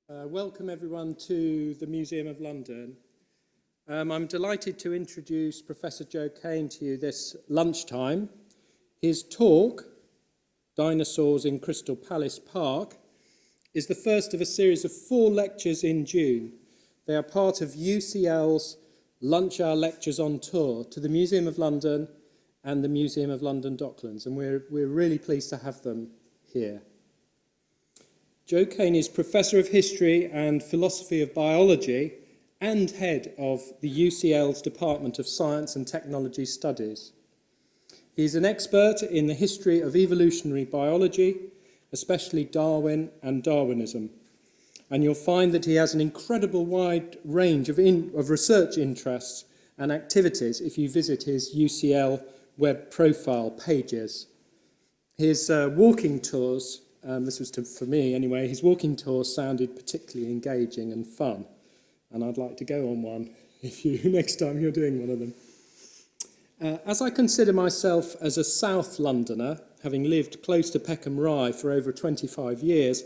Welcome everyone to the Museum of London. I'm delighted to introduce Professor Joe Cain to you this lunchtime. His talk, Dinosaurs in Crystal Palace Park, is the first of a series of 4 lectures in June. They are part of UCL's Lunch Hour Lectures on Tour to the Museum of London and the Museum of London Docklands, and we're really pleased to have them here. Joe Cain is Professor of History and Philosophy of Biology and head of the UCL's Department of Science and Technology Studies. He is an expert in the history of evolutionary biology, especially Darwin and Darwinism. And you'll find that he has an incredible wide range of research interests and activities if you visit his UCL web profile pages. His walking tours, this was for me anyway, his walking tours sounded particularly engaging and fun. And I'd like to go on one next time you're doing one of them. As I consider myself as a South Londoner, having lived close to Peckham Rye for over 25 years,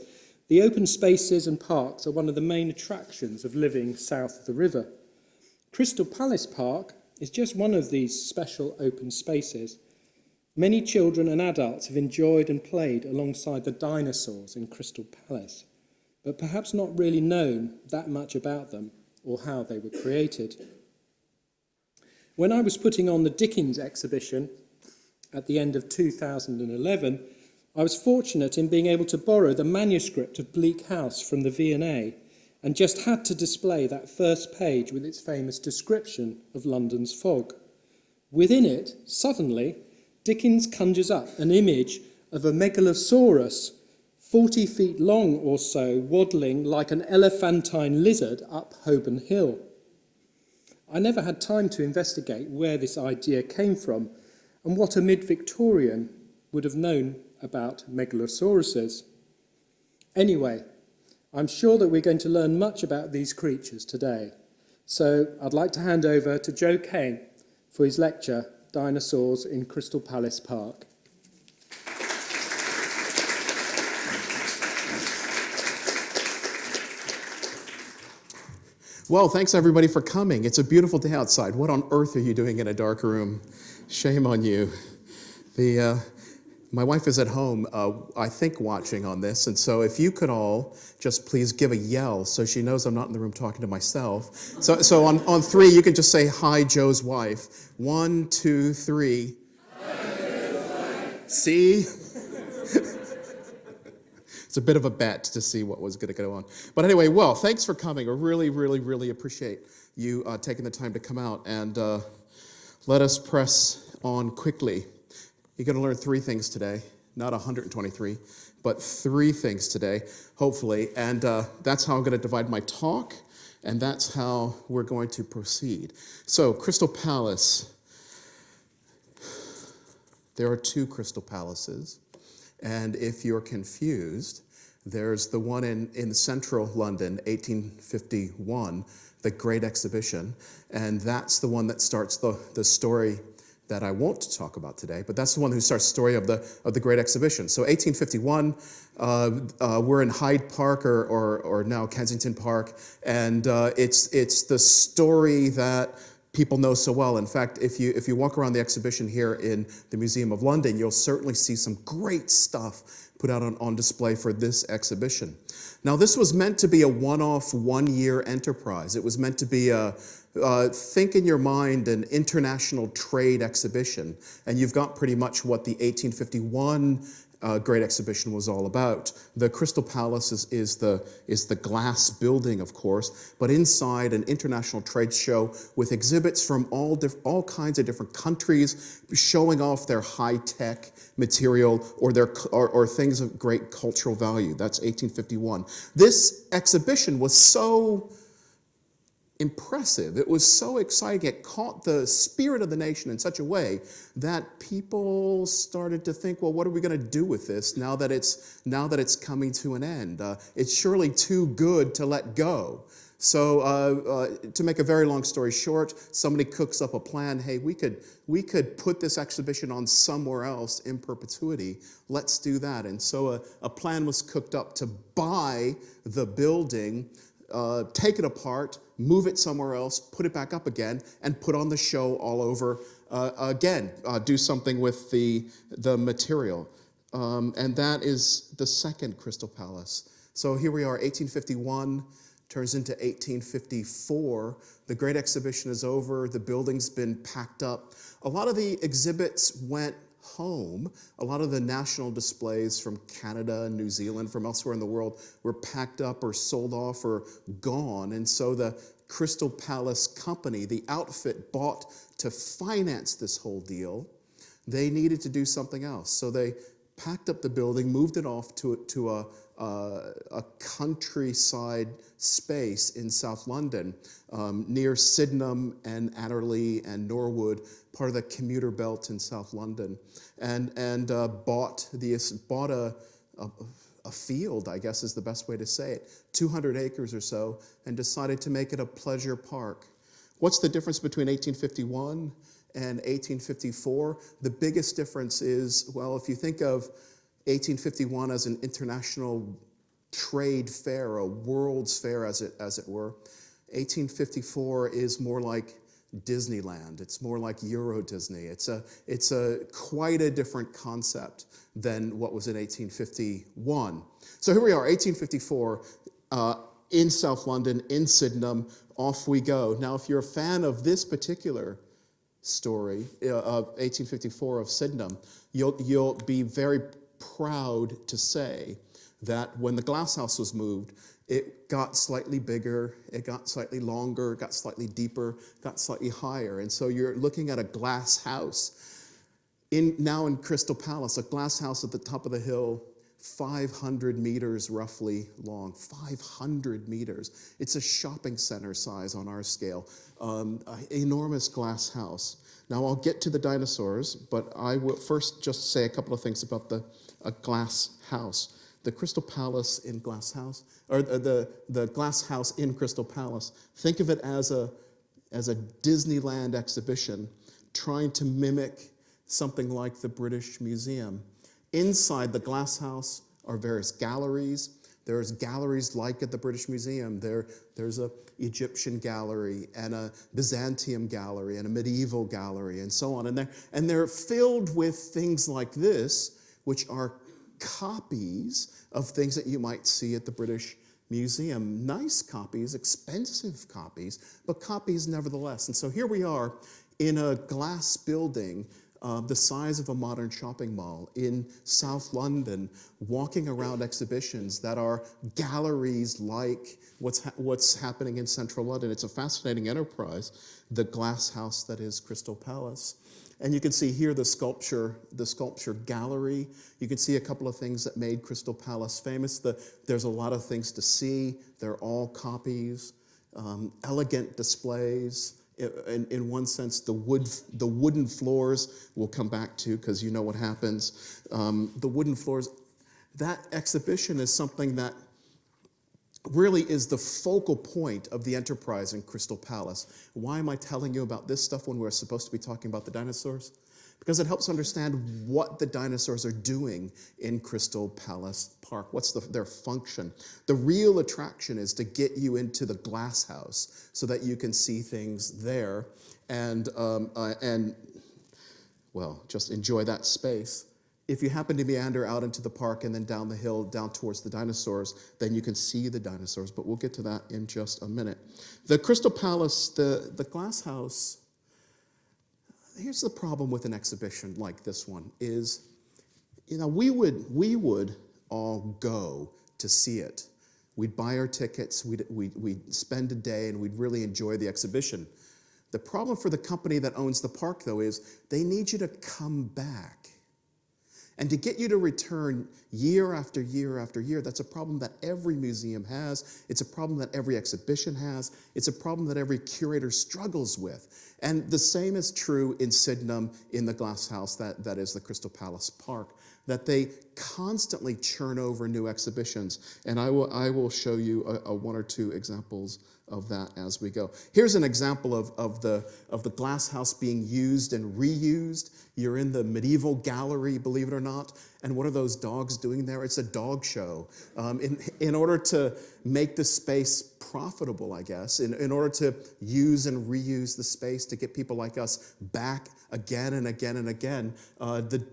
the open spaces and parks are one of the main attractions of living south of the river. Crystal Palace Park is just one of these special open spaces. Many children and adults have enjoyed and played alongside the dinosaurs in Crystal Palace, but perhaps not really known that much about them or how they were created. When I was putting on the Dickens exhibition at the end of 2011, I was fortunate in being able to borrow the manuscript of Bleak House from the V&A and just had to display that first page with its famous description of London's fog. Within it, suddenly, Dickens conjures up an image of a megalosaurus, 40 feet long or so, waddling like an elephantine lizard up Holborn Hill. I never had time to investigate where this idea came from and what a mid-Victorian would have known about megalosauruses. Anyway, I'm sure that we're going to learn much about these creatures today. So I'd like to hand over to Joe Cain for his lecture, Dinosaurs in Crystal Palace Park. Well, thanks everybody for coming. It's a beautiful day outside. What on earth are you doing in a dark room? Shame on you. My wife is at home, I think, watching on this, and so if you could all just please give a yell so she knows I'm not in the room talking to myself. So on 3, you can just say, "Hi, Joe's wife." 1, 2, 3. Hi, Joe's wife. See? It's a bit of a bet to see what was going to go on. But anyway, well, thanks for coming. I really, really, really appreciate you taking the time to come out, and let us press on quickly. You're going to learn 3 things today, not 123, but 3 things today, hopefully. And that's how I'm going to divide my talk, and that's how we're going to proceed. So, Crystal Palace. There are 2 Crystal Palaces, and if you're confused, there's the one in central London, 1851, the Great Exhibition, and that's the one that starts the story that I won't talk about today, but that's the one who starts the story of the Great Exhibition. So 1851, we're in Hyde Park or now Kensington Park, and it's the story that people know so well. In fact, if you walk around the exhibition here in the Museum of London, you'll certainly see some great stuff put out on display for this exhibition. Now, this was meant to be a one-off, one-year enterprise. It was meant to be think in your mind an international trade exhibition, and you've got pretty much what the 1851 Great Exhibition was all about. The Crystal Palace is the glass building, of course, but inside an international trade show with exhibits from all kinds of different countries, showing off their high-tech material or things of great cultural value. That's 1851. This exhibition was so impressive. It was so exciting. It caught the spirit of the nation in such a way that people started to think, well, what are we going to do with this now that it's coming to an end? It's surely too good to let go. So to make a very long story short, somebody cooks up a plan. Hey, we could put this exhibition on somewhere else in perpetuity. Let's do that. And so a plan was cooked up to buy the building, take it apart, move it somewhere else, put it back up again, and put on the show all over again. Do something with the material. And that is the second Crystal Palace. So here we are, 1851. Turns into 1854. The Great Exhibition is over. The building's been packed up. A lot of the exhibits went home. A lot of the national displays from Canada and New Zealand, from elsewhere in the world, were packed up or sold off or gone. And so the Crystal Palace Company, the outfit bought to finance this whole deal, they needed to do something else. So they packed up the building, moved it off to a countryside space in South London, near Sydenham and Adderley and Norwood, part of the commuter belt in South London, and bought a field, I guess is the best way to say it, 200 acres or so, and decided to make it a pleasure park. What's the difference between 1851 and 1854? The biggest difference is, well, if you think of 1851 as an international trade fair, a world's fair as it were, 1854 is more like Disneyland. It's more like Euro Disney. It's a quite a different concept than what was in 1851. So here we are, 1854, in South London, in Sydenham. Off we go. Now, if you're a fan of this particular story of 1854 of Sydenham, you'll be very proud to say that when the glass house was moved, it got slightly bigger, it got slightly longer, it got slightly deeper, got slightly higher. And so you're looking at a glass house. Now in Crystal Palace, a glass house at the top of the hill, 500 meters roughly long, 500 meters. It's a shopping center size on our scale, enormous glass house. Now I'll get to the dinosaurs, but I will first just say a couple of things about a glass house. The Crystal Palace in Glass House, or the Glass House in Crystal Palace, think of it as a Disneyland exhibition trying to mimic something like the British Museum. Inside the glass house are various galleries. There's galleries like at the British Museum. There's an Egyptian gallery and a Byzantium gallery and a medieval gallery and so on. And they're filled with things like this, which are copies of things that you might see at the British Museum. Nice copies, expensive copies, but copies nevertheless. And so here we are in a glass building the size of a modern shopping mall in South London, walking around exhibitions that are galleries like what's happening in central London. It's a fascinating enterprise, the glass house that is Crystal Palace. And you can see here the sculpture gallery. You can see a couple of things that made Crystal Palace famous. There's a lot of things to see. They're all copies, elegant displays. In one sense, the wooden floors we'll come back to because you know what happens. The wooden floors, that exhibition is something that really is the focal point of the enterprise in Crystal Palace. Why am I telling you about this stuff when we're supposed to be talking about the dinosaurs? Because it helps understand what the dinosaurs are doing in Crystal Palace Park. What's their function? The real attraction is to get you into the glass house so that you can see things there and well, just enjoy that space. If you happen to meander out into the park and then down the hill, down towards the dinosaurs, then you can see the dinosaurs, but we'll get to that in just a minute. The Crystal Palace, the glass house, here's the problem with an exhibition like this one is, we would all go to see it. We'd buy our tickets, we'd spend a day, and we'd really enjoy the exhibition. The problem for the company that owns the park, though, is they need you to come back. And to get you to return year after year after year, that's a problem that every museum has. It's a problem that every exhibition has. It's a problem that every curator struggles with. And the same is true in Sydenham in the glass house that is the Crystal Palace Park, that they constantly churn over new exhibitions. And I will show you one or two examples of that as we go. Here's an example of the glass house being used and reused. You're in the medieval gallery, believe it or not. And what are those dogs doing there? It's a dog show. In order to make the space profitable, I guess, in order to use and reuse the space to get people like us back again and again and again, the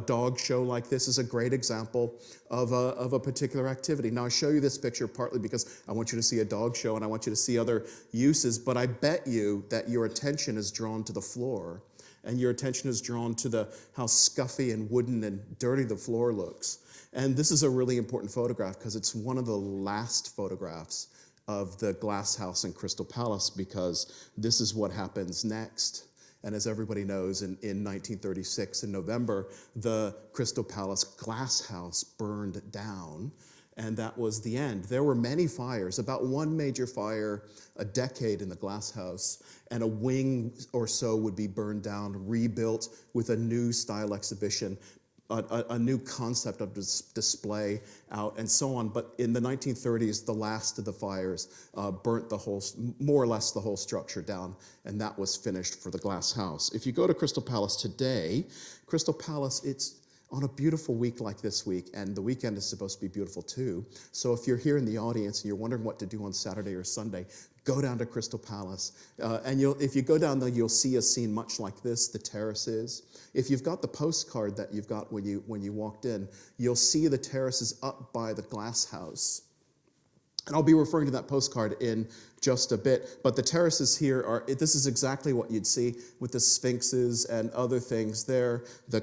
dog show like this is a great example of a particular activity. Now, I show you this picture partly because I want you to see a dog show and I want you to see other uses, but I bet you that your attention is drawn to the floor and your attention is drawn to how scuffy and wooden and dirty the floor looks. And this is a really important photograph because it's one of the last photographs of the glass house in Crystal Palace, because this is what happens next. And as everybody knows, in 1936, in November, the Crystal Palace glass house burned down, and that was the end. There were many fires, about one major fire a decade in the glass house, and a wing or so would be burned down, rebuilt with a new style exhibition, a new concept of display out, and so on. But in the 1930s, the last of the fires burnt more or less the whole structure down, and that was finished for the glass house. If you go to Crystal Palace today, Crystal Palace, it's on a beautiful week like this week, and the weekend is supposed to be beautiful too. So if you're here in the audience and you're wondering what to do on Saturday or Sunday, go down to Crystal Palace. And if you go down there, you'll see a scene much like this, the terraces. If you've got the postcard that you've got when you walked in, you'll see the terraces up by the glass house. And I'll be referring to that postcard in just a bit, but the terraces here this is exactly what you'd see with the sphinxes and other things there, the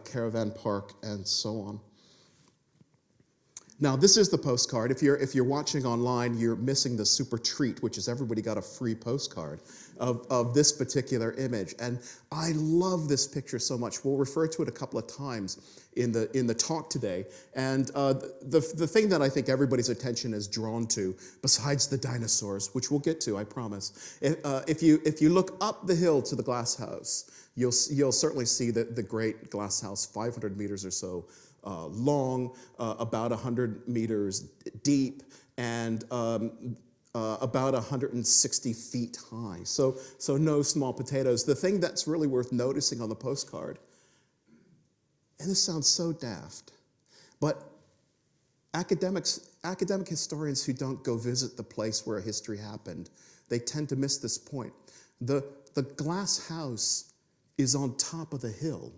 caravan park and so on. Now, this is the postcard. If you're watching online, you're missing the super treat, which is everybody got a free postcard of this particular image. And I love this picture so much. We'll refer to it a couple of times in the talk today. And the thing that I think everybody's attention is drawn to, besides the dinosaurs, which we'll get to, I promise, if you look up the hill to the glass house, you'll certainly see the great glass house, 500 meters or so long, about 100 meters deep, and about 160 feet high. So no small potatoes. The thing that's really worth noticing on the postcard, and this sounds so daft, but academic historians who don't go visit the place where history happened, they tend to miss this point. The glass house is on top of the hill.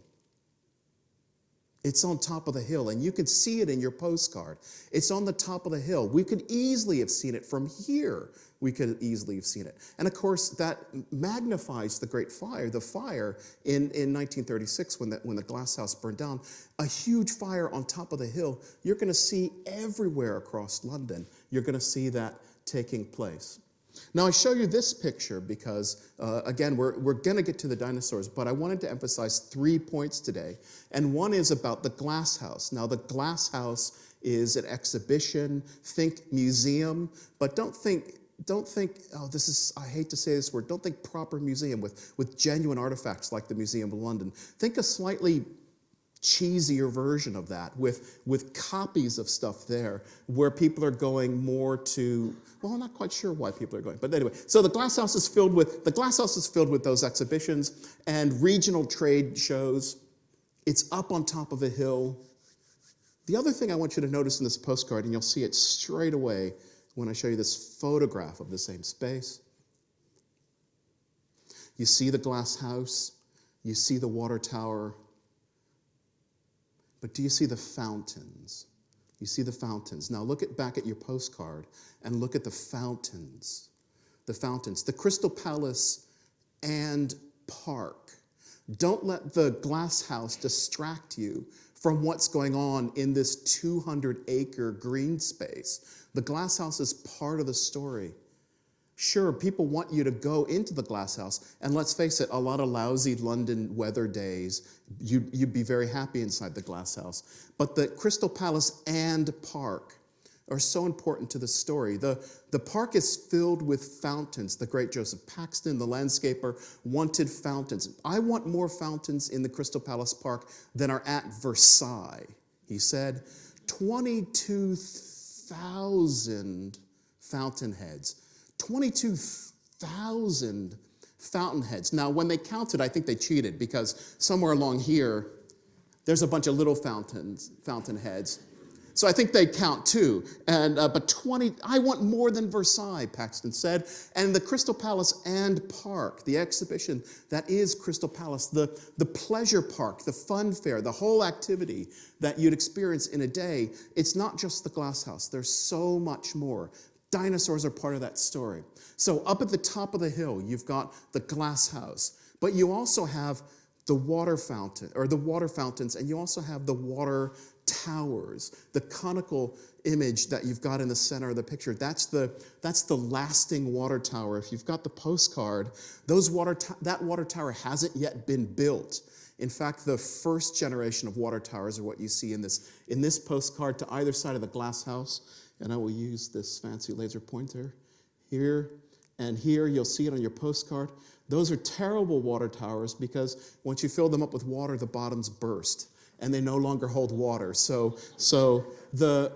It's on top of the hill, and you can see it in your postcard. It's on the top of the hill. We could easily have seen it from here. We could easily have seen it. And of course, that magnifies the Great Fire. The fire in 1936, when the glass house burned down, a huge fire on top of the hill. You're going to see everywhere across London. You're going to see that taking place. Now, I show you this picture because, again, we're going to get to the dinosaurs, but I wanted to emphasize 3 points today. And one is about the glass house. Now, the glass house is an exhibition. Think museum, but don't think, I hate to say this word, don't think proper museum with genuine artifacts like the Museum of London. Think a slightly cheesier version of that with copies of stuff there where people are going more to, well, I'm not quite sure why people are going, but anyway. So the glass house is filled with those exhibitions and regional trade shows. It's up on top of a hill. The other thing I want you to notice in this postcard, and you'll see it straight away when I show you this photograph of the same space. You see the glass house, you see the water tower, but do you see the fountains? You see the fountains. Now look back at your postcard and look at the fountains. The fountains. The Crystal Palace and Park. Don't let the glass house distract you from what's going on in this 200-acre green space. The glass house is part of the story. Sure, people want you to go into the glass house, and let's face it, a lot of lousy London weather days, you'd be very happy inside the glass house. But the Crystal Palace and Park are so important to the story. The park is filled with fountains. The great Joseph Paxton, the landscaper, wanted fountains. I want more fountains in the Crystal Palace Park than are at Versailles, he said. 22,000 fountainheads. 22,000 fountainheads. Now, when they counted, I think they cheated, because somewhere along here, there's a bunch of little fountainheads. So I think they count too. But 20, I want more than Versailles, Paxton said. And the Crystal Palace and Park, the exhibition that is Crystal Palace, the pleasure park, the fun fair, the whole activity that you'd experience in a day, it's not just the glass house. There's so much more. Dinosaurs are part of that story. So up at the top of the hill, you've got the glass house, but you also have the water fountain, or the water fountains, and you also have the water towers. The conical image that you've got in the center of the picture, that's the lasting water tower. If you've got the postcard, that water tower hasn't yet been built. In fact, the first generation of water towers are what you see in this postcard to either side of the glass house. And I will use this fancy laser pointer here and here. You'll see it on your postcard. Those are terrible water towers, because once you fill them up with water, the bottoms burst and they no longer hold water. So the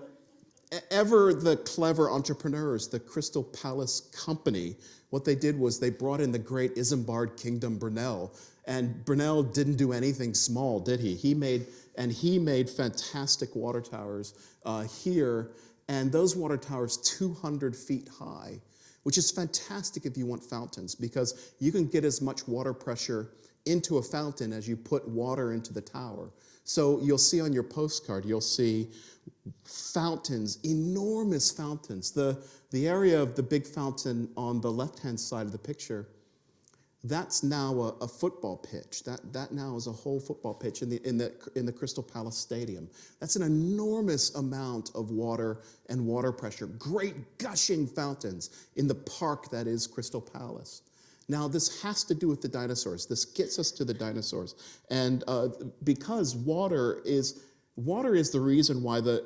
clever entrepreneurs, the Crystal Palace Company, what they did was they brought in the great Isambard Kingdom Brunel. And Brunel didn't do anything small, did he? He made fantastic water towers here. And those water towers, 200 feet high, which is fantastic if you want fountains, because you can get as much water pressure into a fountain as you put water into the tower. So you'll see on your postcard, you'll see fountains, enormous fountains. The area of the big fountain on the left-hand side of the picture, that's now a football pitch. That now is a whole football pitch in the Crystal Palace Stadium. That's an enormous amount of water and water pressure. Great gushing fountains in the park that is Crystal Palace. Now, this has to do with the dinosaurs. This gets us to the dinosaurs, and because water is the reason why the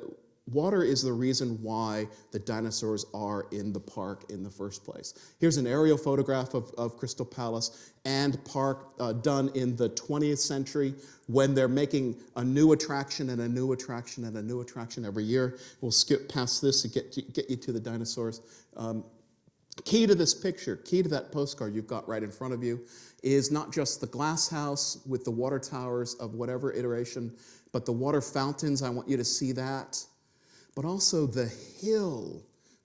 dinosaurs are in the park in the first place. Here's an aerial photograph of Crystal Palace and Park done in the 20th century, when they're making a new attraction and a new attraction and a new attraction every year. We'll skip past this to get you to the dinosaurs. Key to this picture, key to that postcard you've got right in front of you, is not just the glass house with the water towers of whatever iteration, but the water fountains. I want you to see that. But also the hill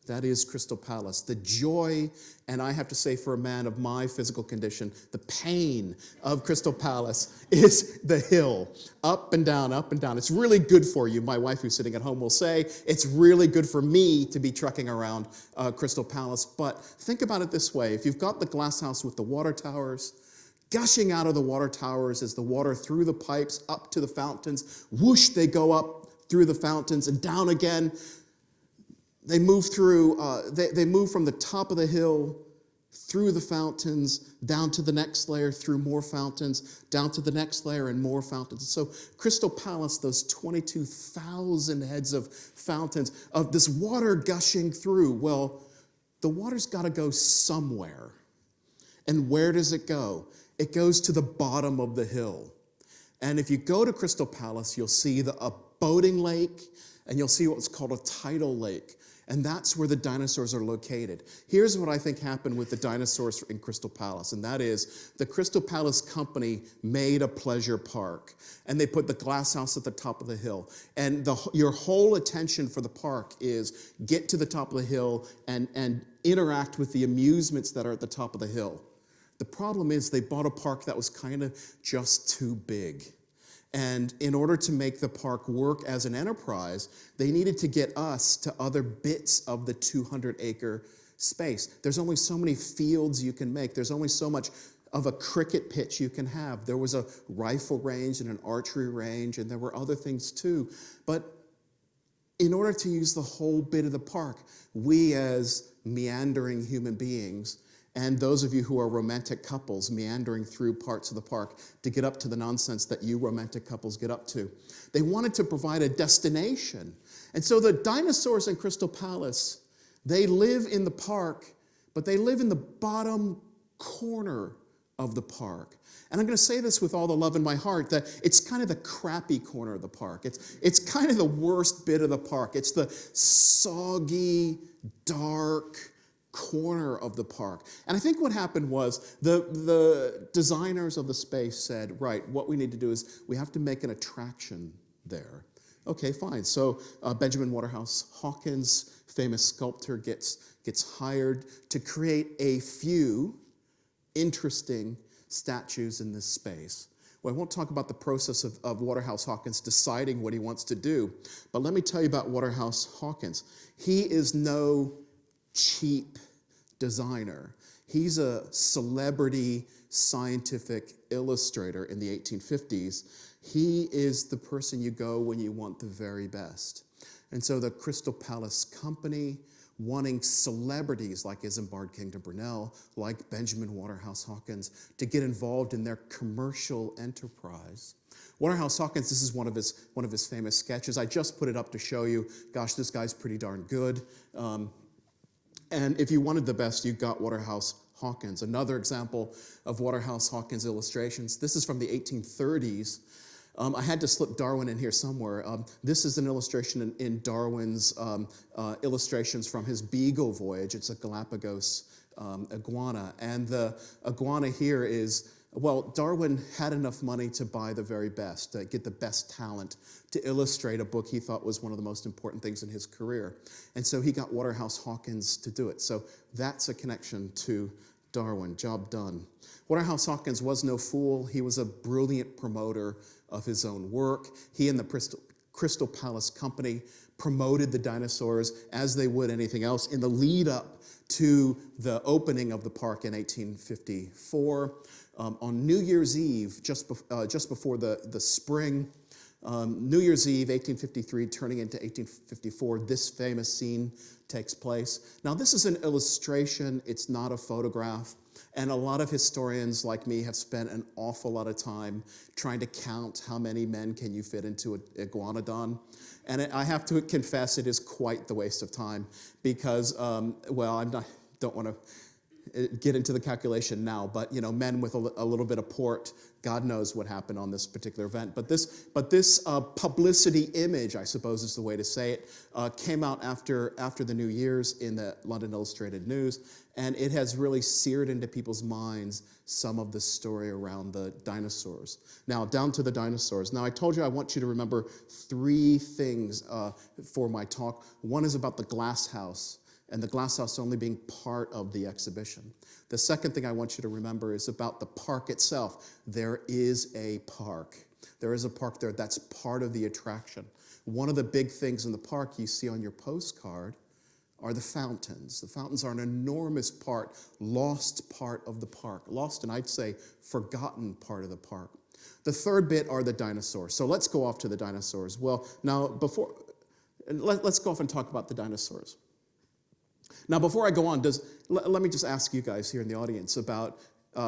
that is Crystal Palace. The joy, and I have to say, for a man of my physical condition, the pain of Crystal Palace is the hill. Up and down, up and down. It's really good for you. My wife, who's sitting at home, will say it's really good for me to be trekking around Crystal Palace. But think about it this way. If you've got the glass house with the water towers, gushing out of the water towers is the water through the pipes up to the fountains. Whoosh, they go up through the fountains and down again. They move through, they move from the top of the hill through the fountains, down to the next layer, through more fountains, down to the next layer and more fountains. So Crystal Palace, those 22,000 heads of fountains, of this water gushing through, well, the water's got to go somewhere. And where does it go? It goes to the bottom of the hill. And if you go to Crystal Palace, you'll see a boating lake, and you'll see what's called a tidal lake. And that's where the dinosaurs are located. Here's what I think happened with the dinosaurs in Crystal Palace, and that is the Crystal Palace Company made a pleasure park, and they put the glass house at the top of the hill. And your whole attention for the park is get to the top of the hill and interact with the amusements that are at the top of the hill. The problem is they bought a park that was kind of just too big. And in order to make the park work as an enterprise, they needed to get us to other bits of the 200-acre space. There's only so many fields you can make. There's only so much of a cricket pitch you can have. There was a rifle range and an archery range, and there were other things too. But in order to use the whole bit of the park, we as meandering human beings, and those of you who are romantic couples meandering through parts of the park to get up to the nonsense that you romantic couples get up to. They wanted to provide a destination. And so the dinosaurs in Crystal Palace, they live in the park, but they live in the bottom corner of the park. And I'm going to say this with all the love in my heart, that it's kind of the crappy corner of the park. It's kind of the worst bit of the park. It's the soggy, dark corner of the park. And I think what happened was the designers of the space said, right, what we need to do is we have to make an attraction there. Okay, fine. So Benjamin Waterhouse Hawkins, famous sculptor, gets hired to create a few interesting statues in this space. Well, I won't talk about the process of Waterhouse Hawkins deciding what he wants to do, but let me tell you about Waterhouse Hawkins. He is no cheap designer. He's a celebrity scientific illustrator in the 1850s. He is the person you go when you want the very best. And so the Crystal Palace Company, wanting celebrities like Isambard Kingdom Brunel, like Benjamin Waterhouse Hawkins, to get involved in their commercial enterprise. Waterhouse Hawkins, this is one of his famous sketches. I just put it up to show you, gosh, this guy's pretty darn good. And if you wanted the best, you got Waterhouse Hawkins. Another example of Waterhouse Hawkins illustrations, this is from the 1830s. I had to slip Darwin in here somewhere. This is an illustration in Darwin's illustrations from his Beagle voyage. It's a Galapagos iguana. And the iguana here is, well, Darwin had enough money to buy the very best, to get the best talent to illustrate a book he thought was one of the most important things in his career. And so he got Waterhouse Hawkins to do it. So that's a connection to Darwin. Job done. Waterhouse Hawkins was no fool. He was a brilliant promoter of his own work. He and the Crystal Palace Company promoted the dinosaurs as they would anything else in the lead up to the opening of the park in 1854. On New Year's Eve, just before the spring, New Year's Eve, 1853, turning into 1854, this famous scene takes place. Now, this is an illustration. It's not a photograph. And a lot of historians like me have spent an awful lot of time trying to count how many men can you fit into an iguanodon. And I have to confess, it is quite the waste of time because, don't want to get into the calculation now, but men with a little bit of port, God knows what happened on this particular event. But this publicity image, I suppose is the way to say it, came out after the New Year's in the London Illustrated News, and it has really seared into people's minds some of the story around the dinosaurs. Now, down to the dinosaurs. Now, I told you I want you to remember three things for my talk. One is about the glass house, and the glass house only being part of the exhibition. The second thing I want you to remember is about the park itself. There is a park. There is a park there. That's part of the attraction. One of the big things in the park you see on your postcard are the fountains. The fountains are an enormous part, lost part of the park. Lost and I'd say forgotten part of the park. The third bit are the dinosaurs. So let's go off to the dinosaurs. Well, now let's go off and talk about the dinosaurs. Now, before I go on, let me just ask you guys here in the audience about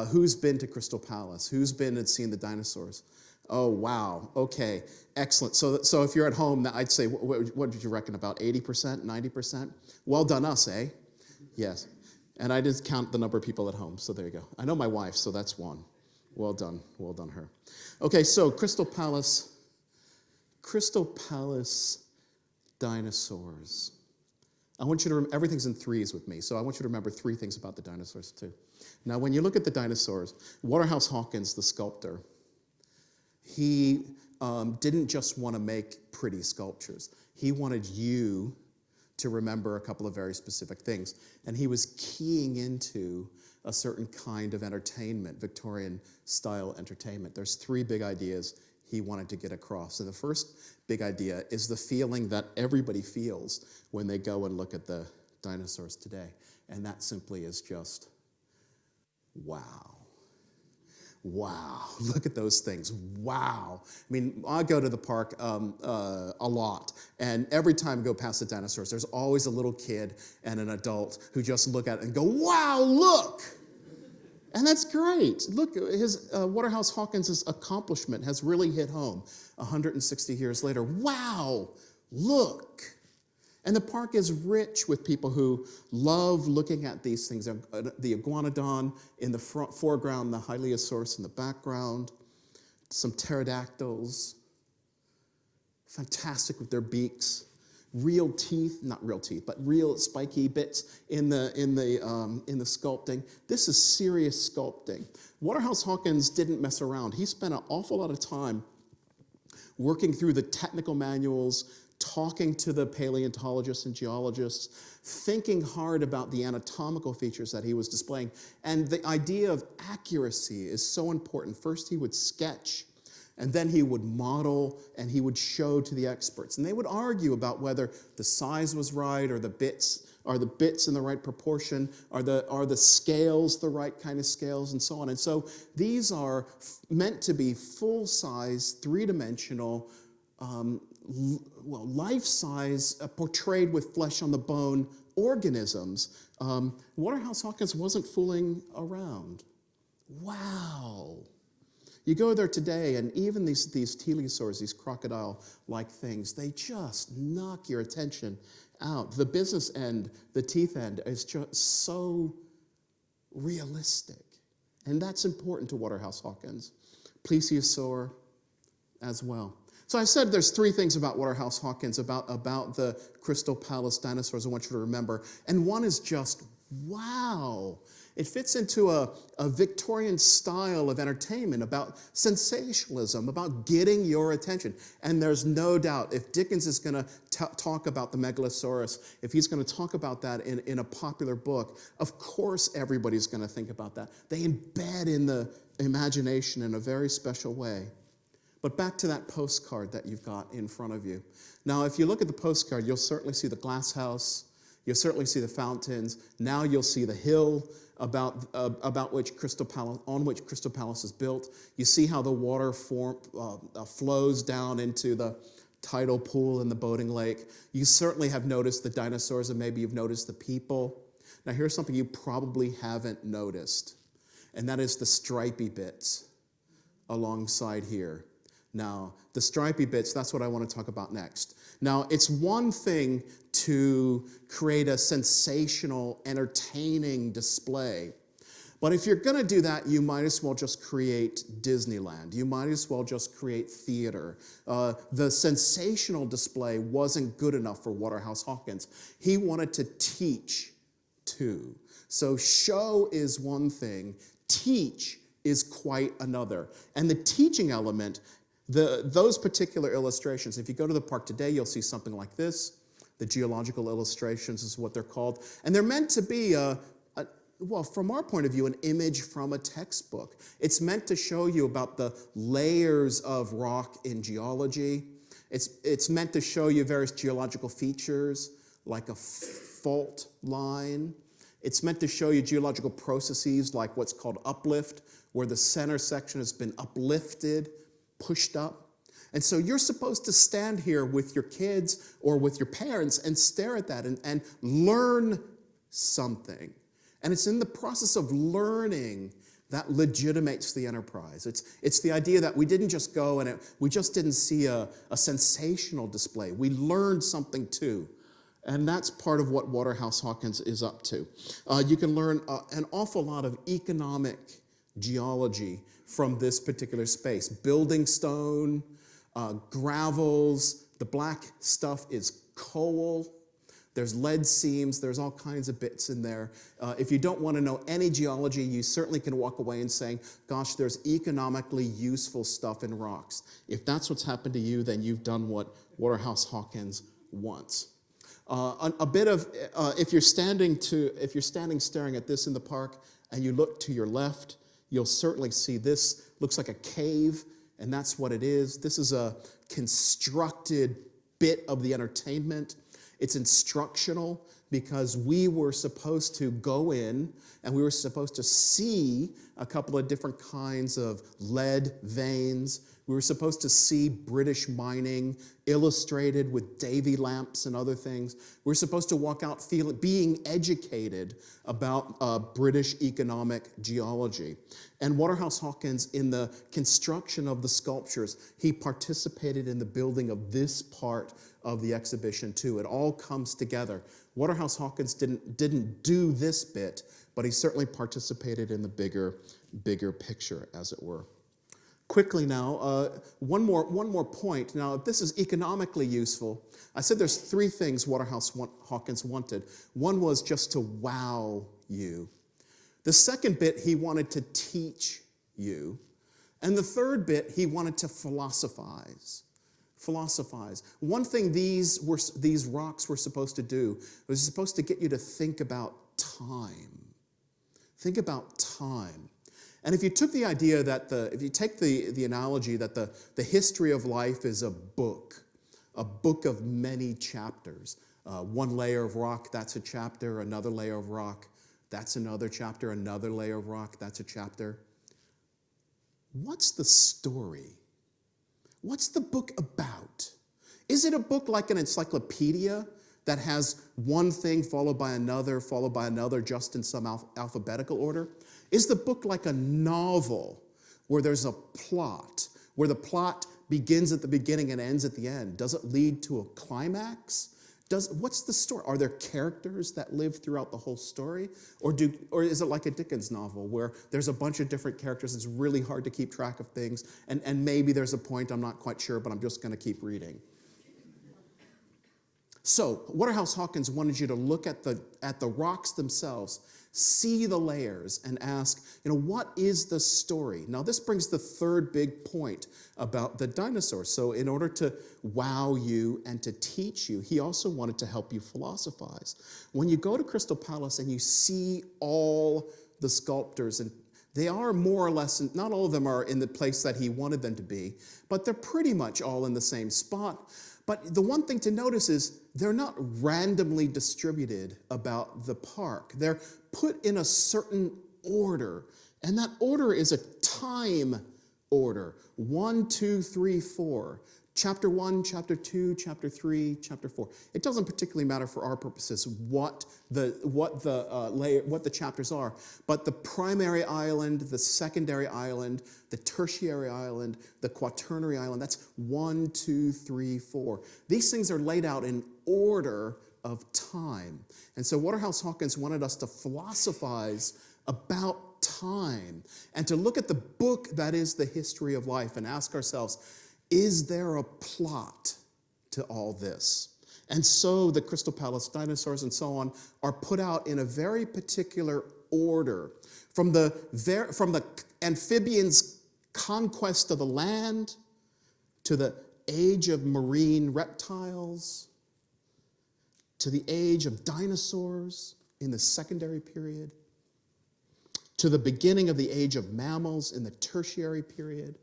who's been to Crystal Palace? Who's been and seen the dinosaurs? Oh, wow. Okay, excellent. So if you're at home, I'd say, what did you reckon, about 80%, 90%? Well done us, eh? Yes. And I did count the number of people at home, so there you go. I know my wife, so that's one. Well done her. Okay, so Crystal Palace dinosaurs. I want you to everything's in threes with me, so I want you to remember three things about the dinosaurs too. Now, when you look at the dinosaurs, Waterhouse Hawkins, the sculptor, he didn't just want to make pretty sculptures. He wanted you to remember a couple of very specific things, and he was keying into a certain kind of entertainment, Victorian-style entertainment. There's three big ideas he wanted to get across. And the first big idea is the feeling that everybody feels when they go and look at the dinosaurs today. And that simply is just, wow. Wow, look at those things, wow. I mean, I go to the park a lot, and every time I go past the dinosaurs, there's always a little kid and an adult who just look at it and go, wow, look. And that's great. Look, his Waterhouse Hawkins' accomplishment has really hit home 160 years later. Wow, look. And the park is rich with people who love looking at these things. The iguanodon in the foreground, the Hylaeosaurus in the background, some pterodactyls, fantastic with their beaks, real teeth, not real teeth, but real spiky bits in the sculpting. This is serious sculpting. Waterhouse Hawkins didn't mess around. He spent an awful lot of time working through the technical manuals, talking to the paleontologists and geologists, thinking hard about the anatomical features that he was displaying. And the idea of accuracy is so important. First, he would sketch, and then he would model, and he would show to the experts. And they would argue about whether the size was right, or the bits in the right proportion, are the scales the right kind of scales, and so on. And so these are meant to be full-size, three-dimensional, life-size, portrayed with flesh-on-the-bone organisms. Waterhouse Hawkins wasn't fooling around. Wow. You go there today, and even these teleosaurs, these crocodile-like things, they just knock your attention out. The business end, the teeth end, is just so realistic. And that's important to Waterhouse Hawkins. Plesiosaur as well. So I said there's three things about Waterhouse Hawkins, about the Crystal Palace dinosaurs I want you to remember. And one is just, wow. It fits into a Victorian style of entertainment, about sensationalism, about getting your attention. And there's no doubt, if Dickens is going to talk about the Megalosaurus, if he's going to talk about that in a popular book, of course everybody's going to think about that. They embed in the imagination in a very special way. But back to that postcard that you've got in front of you. Now, if you look at the postcard, you'll certainly see the glass house. You'll certainly see the fountains. Now you'll see the hill on which Crystal Palace is built. You see how the water flows down into the tidal pool in the boating lake. You certainly have noticed the dinosaurs, and maybe you've noticed the people. Now here's something you probably haven't noticed, and that is the stripy bits alongside here. Now, the stripy bits, that's what I want to talk about next. Now, it's one thing to create a sensational, entertaining display. But if you're going to do that, you might as well just create Disneyland. You might as well just create theater. The sensational display wasn't good enough for Waterhouse Hawkins. He wanted to teach, too. So show is one thing. Teach is quite another. And the teaching element, those particular illustrations, if you go to the park today, you'll see something like this. The geological illustrations is what they're called. And they're meant to be, from our point of view, an image from a textbook. It's meant to show you about the layers of rock in geology. It's meant to show you various geological features, like a fault line. It's meant to show you geological processes like what's called uplift, where the center section has been uplifted, pushed up. And so you're supposed to stand here with your kids or with your parents and stare at that and learn something. And it's in the process of learning that legitimates the enterprise. It's the idea that we didn't just go and we just didn't see a sensational display. We learned something too. And that's part of what Waterhouse Hawkins is up to. You can learn an awful lot of economic geology from this particular space. Building stone, gravels, the black stuff is coal. There's lead seams, there's all kinds of bits in there. If you don't want to know any geology, you certainly can walk away and saying, gosh, there's economically useful stuff in rocks. If that's what's happened to you, then you've done what Waterhouse Hawkins wants. If you're standing staring at this in the park and you look to your left, you'll certainly see this looks like a cave, and that's what it is. This is a constructed bit of the entertainment. It's instructional because we were supposed to go in and we were supposed to see a couple of different kinds of lead veins. We were supposed to see British mining illustrated with Davy lamps and other things. We were supposed to walk out being educated about British economic geology. And Waterhouse Hawkins, in the construction of the sculptures, he participated in the building of this part of the exhibition too. It all comes together. Waterhouse Hawkins didn't do this bit, but he certainly participated in the bigger picture, as it were. Quickly now, one more point. Now, if this is economically useful, I said there's three things Waterhouse Hawkins wanted. One was just to wow you. The second bit, he wanted to teach you. And the third bit, he wanted to philosophize. One thing these rocks were supposed to do was supposed to get you to think about time. Think about time. And if you took the idea that if you take the analogy that the history of life is a book of many chapters. One layer of rock, that's a chapter. Another layer of rock, that's another chapter. Another layer of rock, that's a chapter. What's the story? What's the book about? Is it a book like an encyclopedia that has one thing followed by another, just in some alphabetical order? Is the book like a novel where there's a plot, where the plot begins at the beginning and ends at the end? Does it lead to a climax? What's the story? Are there characters that live throughout the whole story? Or is it like a Dickens novel where there's a bunch of different characters, it's really hard to keep track of things, and maybe there's a point, I'm not quite sure, but I'm just going to keep reading. So, Waterhouse Hawkins wanted you to look at the rocks themselves, see the layers, and ask, what is the story? Now, this brings the third big point about the dinosaurs. So, in order to wow you and to teach you, he also wanted to help you philosophize. When you go to Crystal Palace and you see all the sculptors, and they are more or less, not all of them are in the place that he wanted them to be, but they're pretty much all in the same spot. But the one thing to notice is they're not randomly distributed about the park. They're put in a certain order, and that order is a time order. 1, 2, 3, 4. Chapter 1, Chapter 2, Chapter 3, Chapter 4. It doesn't particularly matter for our purposes what the chapters are, but the primary island, the secondary island, the tertiary island, the quaternary island, that's 1, 2, 3, 4. These things are laid out in order of time. And so Waterhouse Hawkins wanted us to philosophize about time and to look at the book that is the history of life and ask ourselves, is there a plot to all this? And so the Crystal Palace dinosaurs and so on are put out in a very particular order. From the amphibians' conquest of the land to the age of marine reptiles to the age of dinosaurs in the secondary period to the beginning of the age of mammals in the tertiary period,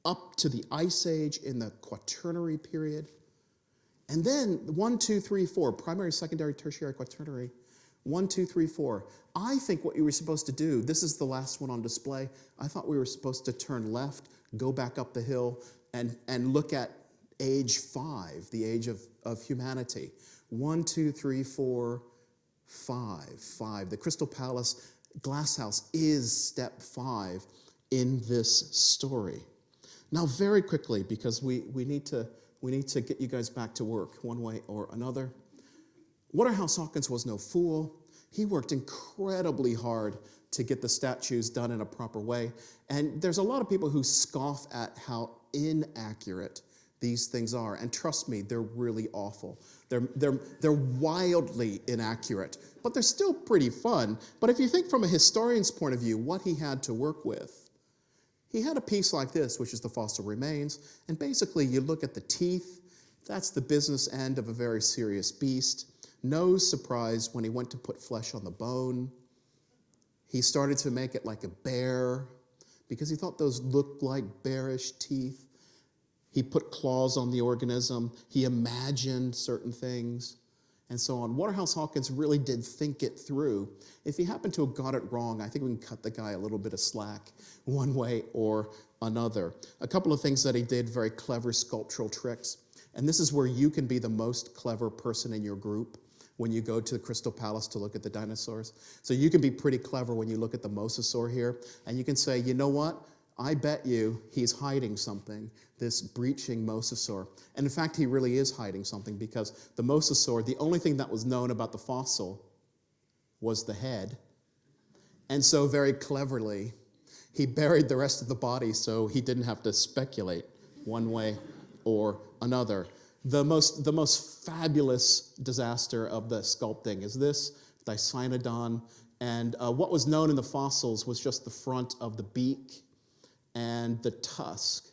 up to the Ice Age in the Quaternary period. And then 1, 2, 3, 4, primary, secondary, tertiary, quaternary, 1, 2, 3, 4. I think what you were supposed to do, this is the last one on display, I thought we were supposed to turn left, go back up the hill, and look at age 5, the age of humanity. 1, 2, 3, 4, 5. The Crystal Palace glasshouse is step 5 in this story. Now, very quickly, because we need to get you guys back to work one way or another. Waterhouse Hawkins was no fool. He worked incredibly hard to get the statues done in a proper way. And there's a lot of people who scoff at how inaccurate these things are. And trust me, they're really awful. They're wildly inaccurate, but they're still pretty fun. But if you think from a historian's point of view, what he had to work with, he had a piece like this, which is the fossil remains, and basically you look at the teeth, that's the business end of a very serious beast. No surprise when he went to put flesh on the bone. He started to make it like a bear because he thought those looked like bearish teeth. He put claws on the organism. He imagined certain things. and so on. Waterhouse-Hawkins really did think it through. If he happened to have got it wrong, I think we can cut the guy a little bit of slack one way or another. A couple of things that he did, very clever sculptural tricks. And this is where you can be the most clever person in your group when you go to the Crystal Palace to look at the dinosaurs. So you can be pretty clever when you look at the mosasaur here, and you can say, you know what? I bet you he's hiding something, this breaching mosasaur. And in fact, he really is hiding something, because the mosasaur, the only thing that was known about the fossil was the head. And so very cleverly, he buried the rest of the body so he didn't have to speculate one way or another. The most fabulous disaster of the sculpting is this Dicynodon, and what was known in the fossils was just the front of the beak and the tusk.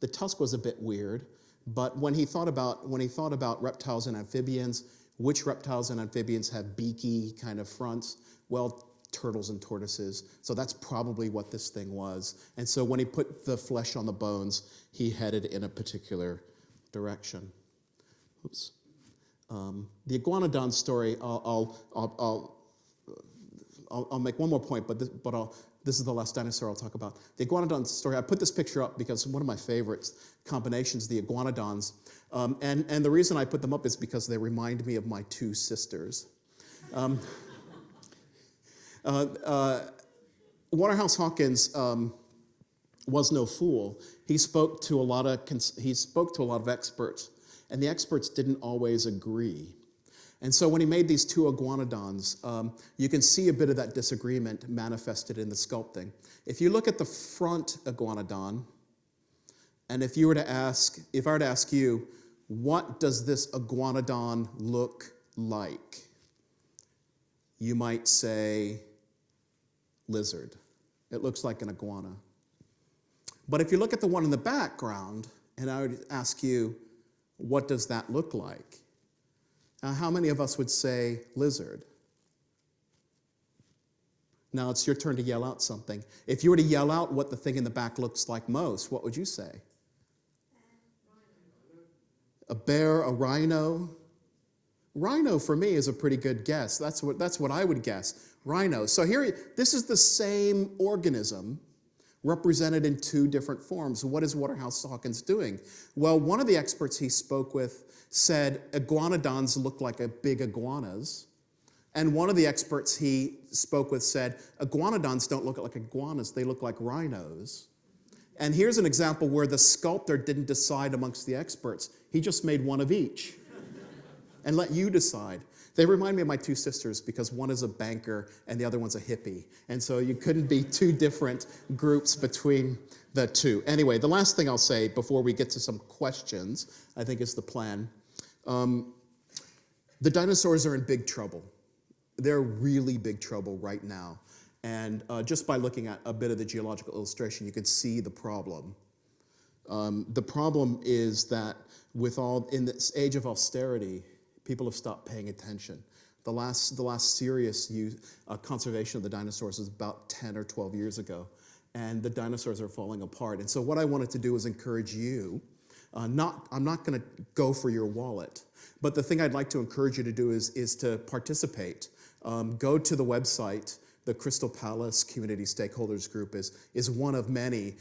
The tusk was a bit weird, but when he thought about reptiles and amphibians, which reptiles and amphibians have beaky kind of fronts? Well, turtles and tortoises. So that's probably what this thing was. And so when he put the flesh on the bones, he headed in a particular direction. Oops. The iguanodon story, I'll make one more point, but this is the last dinosaur I'll talk about. The iguanodon story, I put this picture up because one of my favorites combinations, the iguanodons. And the reason I put them up is because they remind me of my two sisters. Waterhouse-Hawkins was no fool. He spoke to a lot of experts, and the experts didn't always agree. And so when he made these two iguanodons, you can see a bit of that disagreement manifested in the sculpting. If you look at the front iguanodon, and if I were to ask you, what does this iguanodon look like? You might say lizard. It looks like an iguana. But if you look at the one in the background, and I would ask you, what does that look like? Now, how many of us would say lizard? Now it's your turn to yell out something. If you were to yell out what the thing in the back looks like most, what would you say? A bear, a rhino? Rhino for me is a pretty good guess. That's what I would guess. Rhino. So here, this is the same organism represented in two different forms. What is Waterhouse-Hawkins doing? Well, one of the experts he spoke with said iguanodons look like big iguanas. And one of the experts he spoke with said iguanodons don't look like iguanas, they look like rhinos. And here's an example where the sculptor didn't decide amongst the experts. He just made one of each and let you decide. They remind me of my two sisters because one is a banker and the other one's a hippie. And so you couldn't be two different groups between the two. Anyway, the last thing I'll say before we get to some questions, I think is the plan. The dinosaurs are in big trouble. They're really big trouble right now. And just by looking at a bit of the geological illustration, you can see the problem. The problem is that in this age of austerity, people have stopped paying attention. The last serious conservation of the dinosaurs was about 10 or 12 years ago, and the dinosaurs are falling apart. And so what I wanted to do is encourage you. I'm not going to go for your wallet, but the thing I'd like to encourage you to do is to participate. Go to the website. The Crystal Palace Community Stakeholders Group is one of many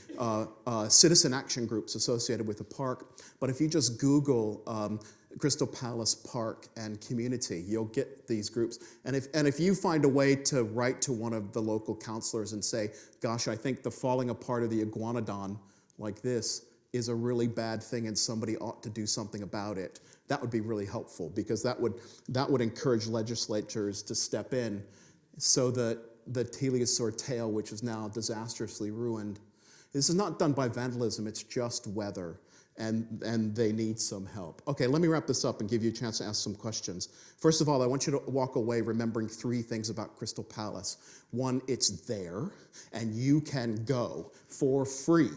citizen action groups associated with the park. But if you just Google Crystal Palace Park and Community, you'll get these groups. And if you find a way to write to one of the local counselors and say, gosh, I think the falling apart of the iguanodon like this is a really bad thing and somebody ought to do something about it, that would be really helpful, because that would encourage legislatures to step in so that the teleosaur tail, which is now disastrously ruined, this is not done by vandalism, it's just weather, and they need some help. Okay, let me wrap this up and give you a chance to ask some questions. First of all, I want you to walk away remembering three things about Crystal Palace. One, it's there, and you can go for free.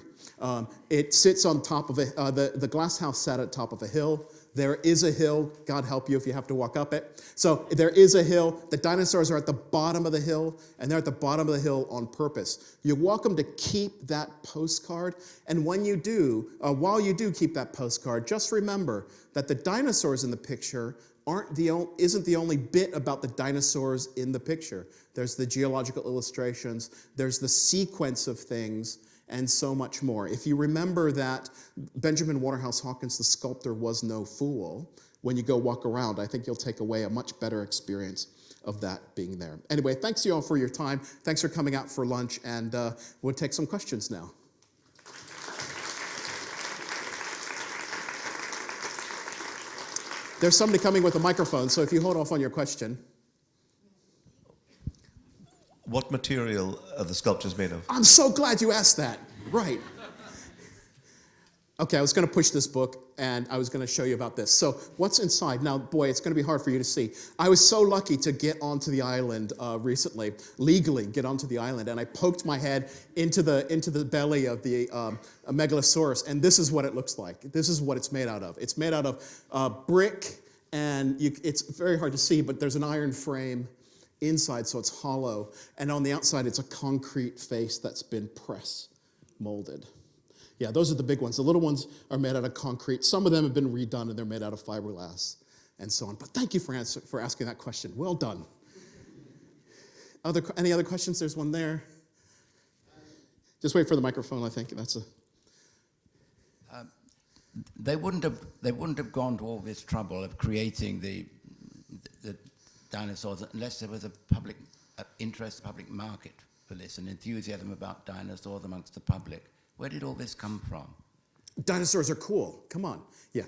It sits on top of the glass house sat at the top of a hill. There is a hill. God help you if you have to walk up it. So there is a hill. The dinosaurs are at the bottom of the hill, and they're at the bottom of the hill on purpose. You're welcome to keep that postcard. And when you do, while you do keep that postcard, just remember that the dinosaurs in the picture isn't the only bit about the dinosaurs in the picture. There's the geological illustrations. There's the sequence of things, and so much more. If you remember that Benjamin Waterhouse Hawkins, the sculptor, was no fool, when you go walk around, I think you'll take away a much better experience of that being there. Anyway, thanks you all for your time. Thanks for coming out for lunch, and we'll take some questions now. There's somebody coming with a microphone, so if you hold off on your question. What material are the sculptures made of? I'm so glad you asked that. Right. Okay, I was going to push this book, and I was going to show you about this. So what's inside? Now, boy, it's going to be hard for you to see. I was so lucky to get onto the island recently, legally get onto the island, and I poked my head into the belly of the Megalosaurus, and this is what it looks like. This is what it's made out of. It's made out of brick, and it's very hard to see, but there's an iron frame inside, so it's hollow, and on the outside, it's a concrete face that's been press molded. Yeah, those are the big ones. The little ones are made out of concrete. Some of them have been redone, and they're made out of fiberglass, and so on. But thank you for asking that question. Well done. Any other questions? There's one there. Just wait for the microphone. I think that's a. They wouldn't have gone to all this trouble of creating the dinosaurs unless there was a public interest, public market for this, and enthusiasm about dinosaurs amongst the public. Where did all this come from? Dinosaurs are cool. Come on. Yeah.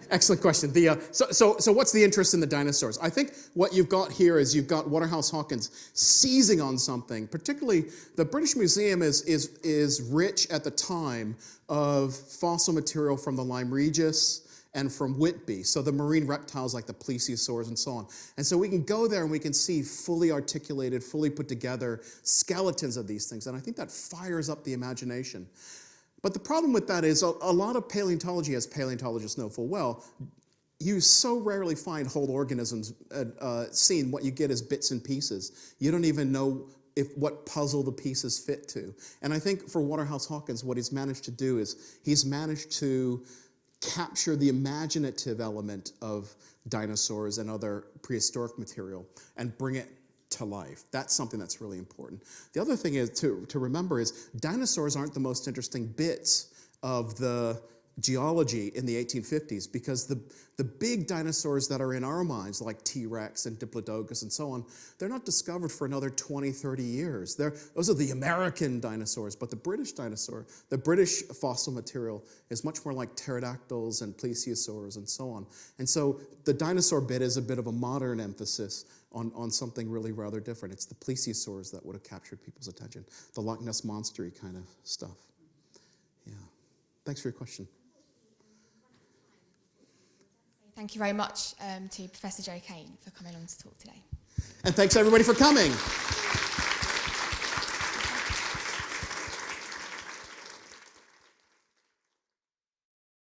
Excellent question. So what's the interest in the dinosaurs? I think what you've got here is you've got Waterhouse Hawkins seizing on something. Particularly, the British Museum is rich at the time of fossil material from the Lyme Regis and from Whitby, so the marine reptiles like the plesiosaurs and so on. And so we can go there and we can see fully articulated, fully put together skeletons of these things, and I think that fires up the imagination. But the problem with that is a lot of paleontology, as paleontologists know full well, you so rarely find whole organisms seen. What you get is bits and pieces. You don't even know what puzzle the pieces fit to. And I think for Waterhouse Hawkins, what he's managed to do is he's managed to capture the imaginative element of dinosaurs and other prehistoric material and bring it to life. That's something that's really important. The other thing is to remember is dinosaurs aren't the most interesting bits of the geology in the 1850s, because the big dinosaurs that are in our minds, like T-Rex and Diplodocus and so on, they're not discovered for another 20, 30 years. Those are the American dinosaurs, but the British dinosaur, the British fossil material is much more like pterodactyls and plesiosaurs and so on. And so the dinosaur bit is a bit of a modern emphasis on something really rather different. It's the plesiosaurs that would have captured people's attention, the Loch Ness Monster-y kind of stuff. Yeah. Thanks for your question. Thank you very much to Professor Cain for coming along to talk today. And thanks everybody for coming.